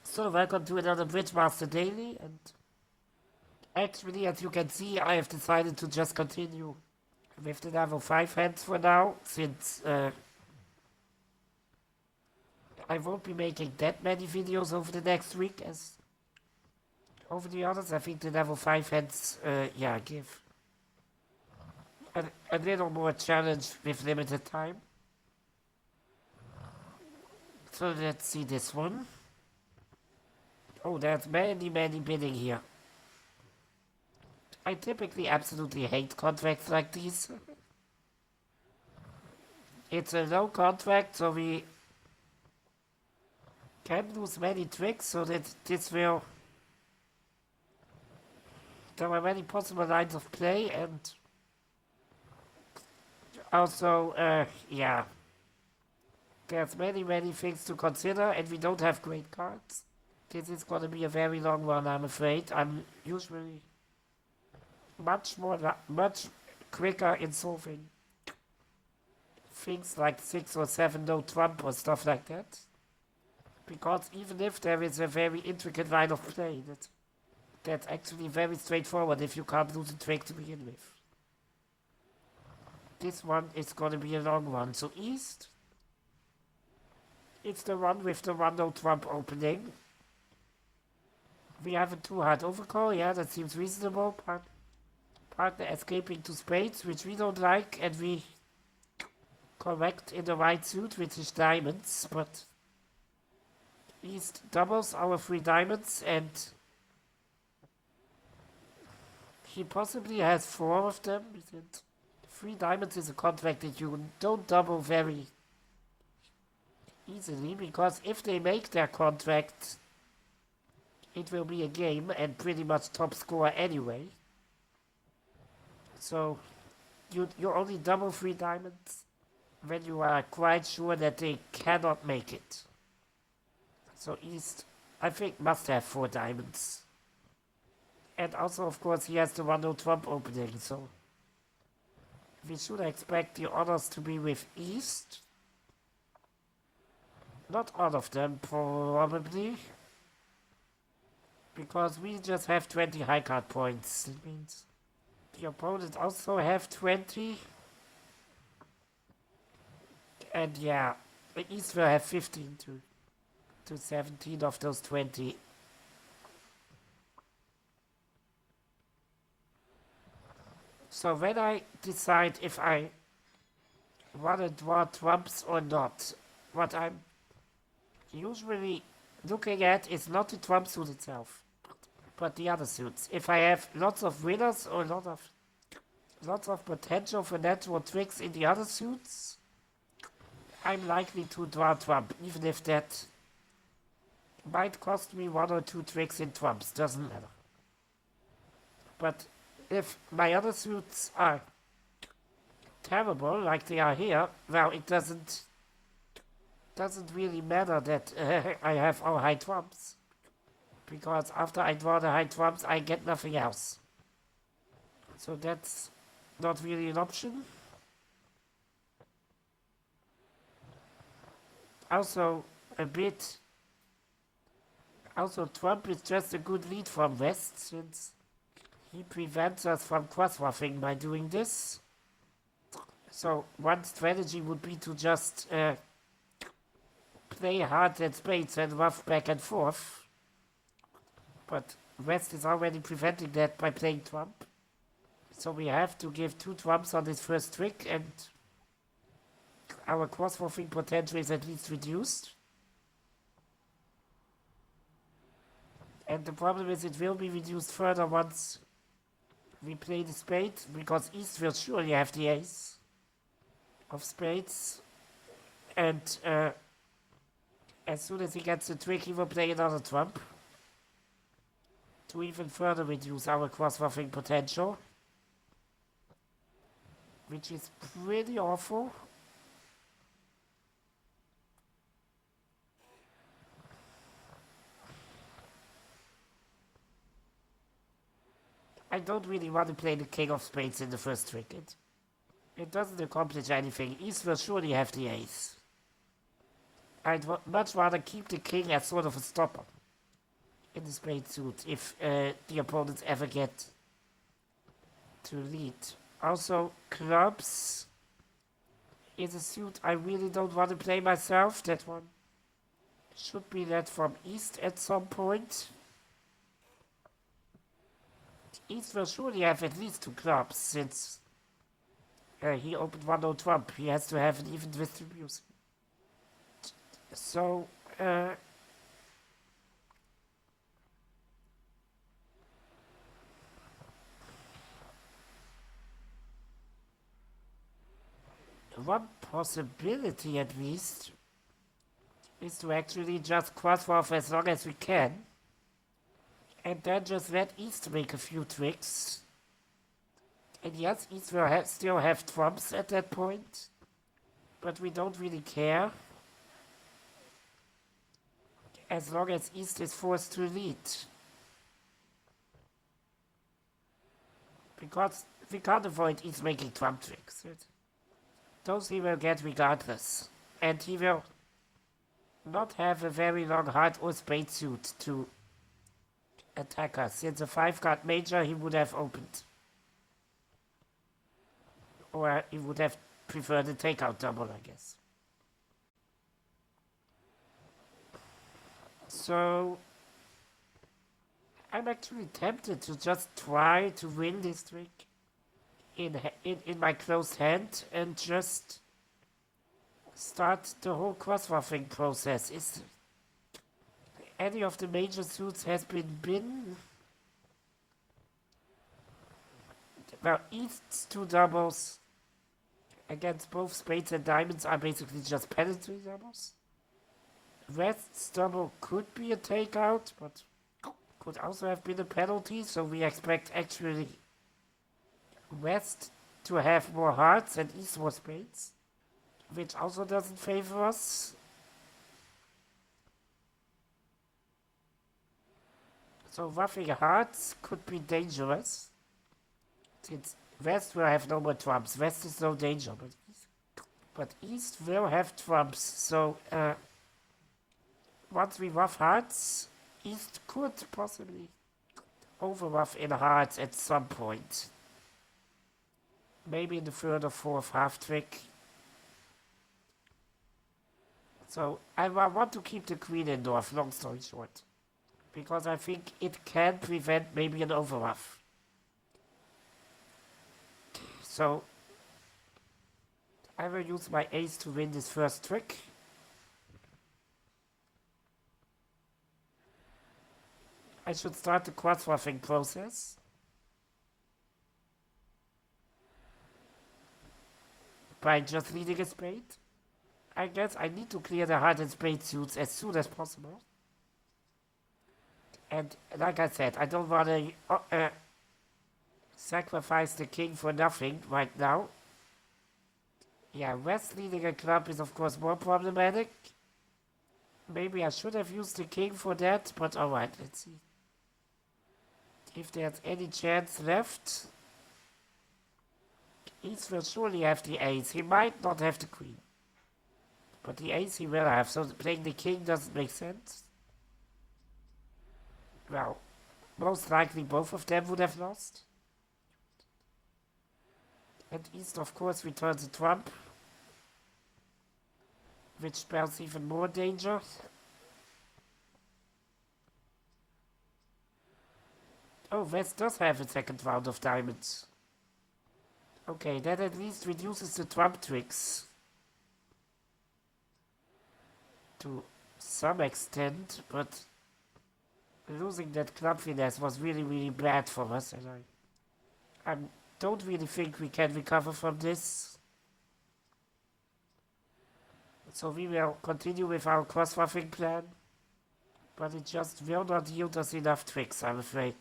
So welcome to another Bridgemaster Daily, and actually, as you can see, I have decided to just continue with the level 5 hands for now, since I won't be making that many videos over the next week as over the others. I think the level 5 hands, give a little more challenge with limited time. So let's see this one. Oh, there's many bidding here. I typically absolutely hate contracts like these. It's a low contract, so we can lose many tricks, so that this will... There are many possible lines of play, and also, there's many things to consider, and we don't have great cards. This is gonna be a very long one, I'm afraid. I'm usually much quicker in solving things like 6 or 7 no trump or stuff like that. Because even if there is a very intricate line of play, that's actually very straightforward if you can't lose a trick to begin with. This one is gonna be a long one. So East, it's the one with the 1 no trump opening. We have a 2 hard overcall, yeah, that seems reasonable. Partner escaping to spades, which we don't like, and we correct in the right suit, which is diamonds, but East doubles our 3 diamonds, and he possibly has 4 of them. 3 diamonds is a contract that you don't double very easily, because if they make their contract, it will be a game and pretty much top score anyway. So you only double 3 diamonds when you are quite sure that they cannot make it. So East, I think, must have 4 diamonds. And also, of course, he has the 1 no trump opening, so we should expect the honors to be with East. Not all of them, probably. Because we just have 20 high card points. It means the opponent also have 20. And yeah, the East will have 15 to 17 of those 20. So when I decide if I want to draw trumps or not, what I'm usually looking at is not the trump suit itself, but the other suits. If I have lots of winners or lots of potential for natural tricks in the other suits, I'm likely to draw trump, even if that might cost me 1 or 2 tricks in trumps, doesn't matter. But if my other suits are terrible, like they are here, well, it doesn't really matter that I have all high trumps. Because after I draw the high trumps, I get nothing else. So that's not really an option. Also, Trump is just a good lead from West, since he prevents us from cross-ruffing by doing this. So one strategy would be to just play hearts and spades and ruff back and forth. But West is already preventing that by playing trump. So we have to give 2 trumps on this first trick, and our cross-ruffing potential is at least reduced. And the problem is it will be reduced further once we play the spade, because East will surely have the ace of spades. And as soon as he gets the trick, he will play another trump to even further reduce our cross-ruffing potential, which is pretty awful. I don't really want to play the king of spades in the first trick. It doesn't accomplish anything. East will surely have the ace. I'd much rather keep the king as sort of a stopper. in the spade suit if the opponents ever get to lead. Also, clubs is a suit I really don't want to play myself. That one should be led from East at some point. East will surely have at least 2 clubs since he opened 1-0 trump. He has to have an even distribution. So, one possibility at least is to actually just cross-off as long as we can and then just let East make a few tricks. And yes, East will still have trumps at that point, but we don't really care as long as East is forced to lead. Because we can't avoid East making trump tricks. Those he will get regardless. And he will not have a very long heart or spade suit to attack us. Since a 5-card major he would have opened. Or he would have preferred a takeout double, I guess. So I'm actually tempted to just try to win this trick in my closed hand and just start the whole cross-ruffing process. Is any of the major suits has been bin? Well, East's 2 doubles against both spades and diamonds are basically just penalty doubles. West's double could be a takeout, but could also have been a penalty, so we expect actually West to have more hearts and East more spades, which also doesn't favor us. So ruffing hearts could be dangerous, since West will have no more trumps. West is no danger, but East will have trumps, so once we ruff hearts, East could possibly overruff in hearts at some point. Maybe in the 3rd or 4th half trick. So I want to keep the queen in North, long story short. Because I think it can prevent maybe an overruff. So I will use my ace to win this first trick. I should start the cross-ruffing process. By just leading a spade. I guess I need to clear the heart and spade suits as soon as possible. And like I said, I don't want to sacrifice the king for nothing right now. Yeah, West leading a club is of course more problematic. Maybe I should have used the king for that, but alright, let's see. If there's any chance left, East will surely have the ace. He might not have the queen, but the ace he will have, so playing the king doesn't make sense. Well, most likely both of them would have lost. And East of course returns a trump, which spells even more danger. Oh, West does have a second round of diamonds. Okay, that at least reduces the trump tricks to some extent, but losing that club finesse was really, really bad for us, and I don't really think we can recover from this. So we will continue with our cross-ruffing plan, but it just will not yield us enough tricks, I'm afraid.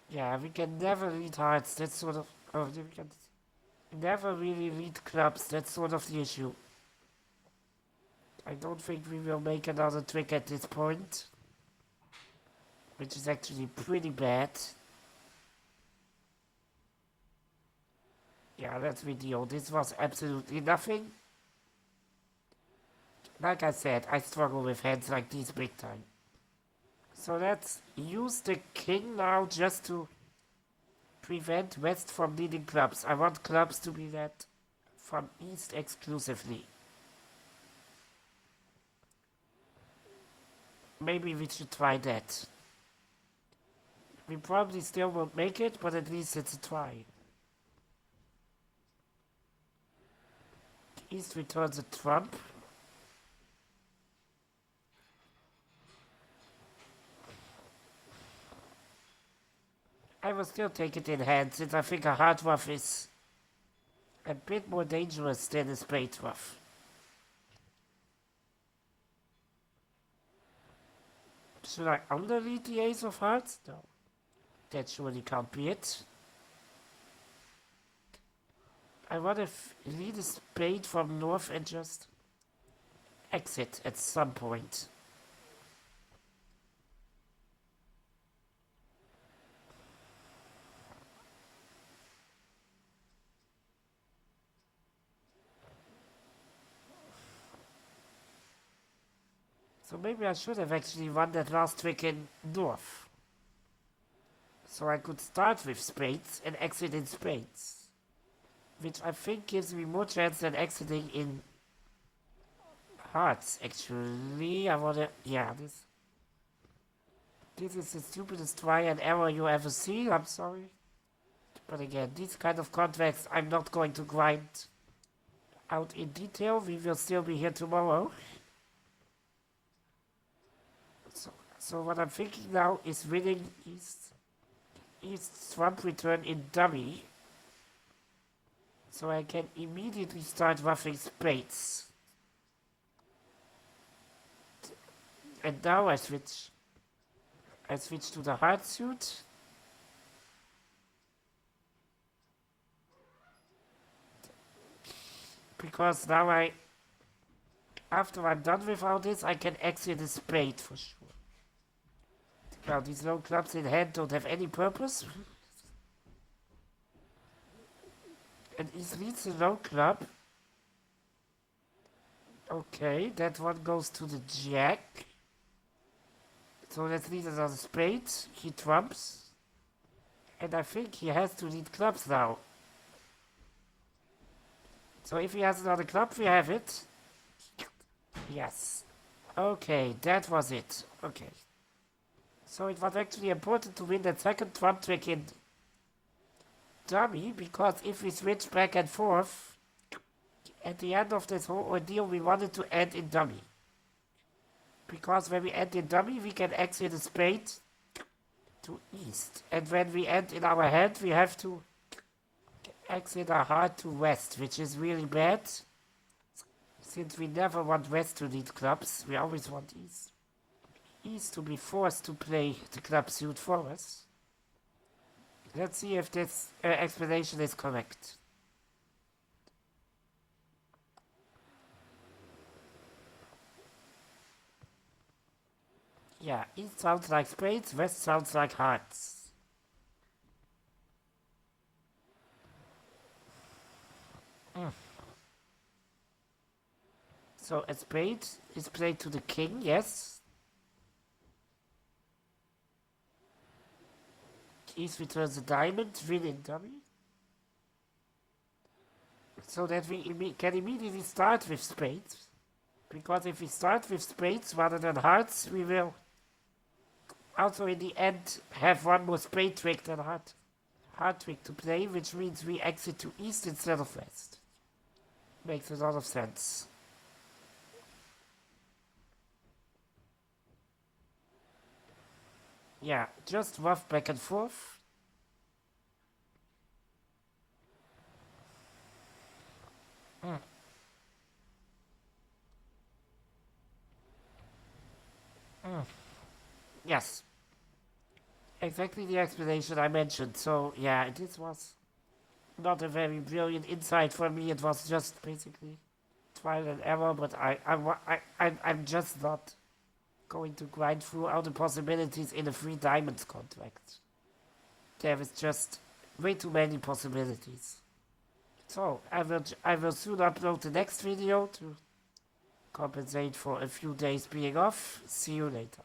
Yeah, we can never read hearts, that's sort of... Oh, we can never really read clubs, that's sort of the issue. I don't think we will make another trick at this point. which is actually pretty bad. Yeah, that video, this was absolutely nothing. Like I said, I struggle with hands like these big time. So let's use the king now just to prevent West from leading clubs. I want clubs to be led from East exclusively. Maybe we should try that. We probably still won't make it, but at least it's a try. East returns a trump. I will still take it in hand since I think a hard ruff is a bit more dangerous than a spade ruff. Should I underlead the ace of hearts? No. That surely can't be it. I want to lead a spade from north and just exit at some point. So maybe I should have actually won that last trick in north. So I could start with spades and exit in spades. Which I think gives me more chance than exiting in hearts, actually. I wanna... Yeah, this is the stupidest try and error you ever see, I'm sorry. But again, these kind of contracts I'm not going to grind out in detail. We will still be here tomorrow. So what I'm thinking now is winning East trump return in dummy. So I can immediately start ruffing spades. And now I switch to the heart suit. Because now after I'm done with all this, I can exit a spade for sure. Now these low clubs in hand don't have any purpose. And he leads a low club. Okay, that one goes to the jack. So let's lead another spade. He trumps. And I think he has to lead clubs now. So if he has another club, we have it. Yes. Okay, that was it. Okay. So it was actually important to win that second trump trick in dummy, because if we switch back and forth, at the end of this whole ordeal, we wanted to end in dummy. Because when we end in dummy, we can exit a spade to east. And when we end in our hand, we have to exit our heart to west, which is really bad. Since we never want west to lead clubs, we always want east. East to be forced to play the club suit for us. Let's see if this explanation is correct. Yeah, east sounds like spades, west sounds like hearts. So a spade is played to the king, yes. East returns a diamond, win in dummy. So that we can immediately start with spades. Because if we start with spades rather than hearts, we will also in the end have one more spade trick than heart trick to play, which means we exit to east instead of west. Makes a lot of sense. Yeah, just rough back and forth. Yes. Exactly the explanation I mentioned. So, yeah, this was not a very brilliant insight for me. It was just basically trial and error, but I'm just not going to grind through all the possibilities in a 3 diamonds contract. There is just way too many possibilities. So, I will soon upload the next video to compensate for a few days being off. See you later.